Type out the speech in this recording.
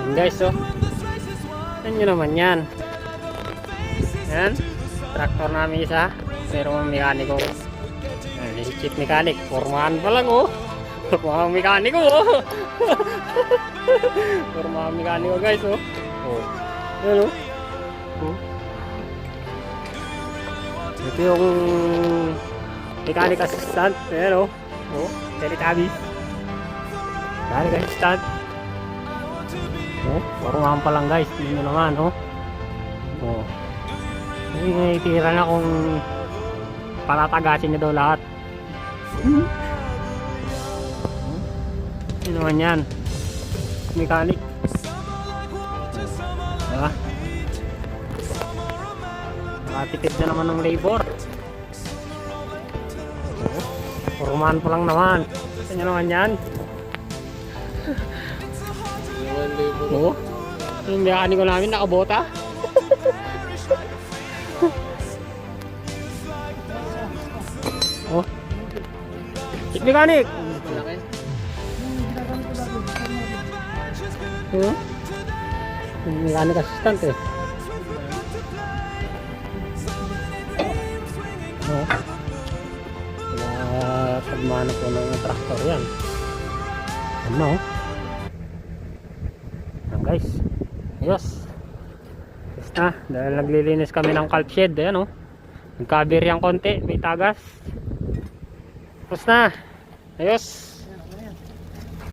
Yan guys, oh. Yan nyo naman yan. Yan. Traktor namin isa. Pero mga mekaniko. Yan, si chief mechanic. Formahan pa lang, oh. Formahan mekaniko, oh. Formahan mekaniko guys, oh. Oh. Yan, oh. Oh. Ito yung mechanic assistant. Ayan, oh. Oh. Teletubbies. Mechanic assistant. Oh, formahan pa lang guys. Tingnan nyo naman, oh. Oh. May tira na kung patatagasin niya daw lahat. Ano naman yan? Mechanic. Diba? Nakatipid na naman ng labor. Oh, formahan pa lang naman. Ano naman yan? Oo. Yung mekaniko namin nakabota. Oh. Chief mechanic. Oh. Yung mechanic assistant eh. Oh. Kaya pagmano po ng traktor yan. Ano? Yan guys. Yes. Basta dahil naglilinis kami ng calf shed. Ayan oh. Nagkabir yung konti. May tagas. Tapos na. Ayos.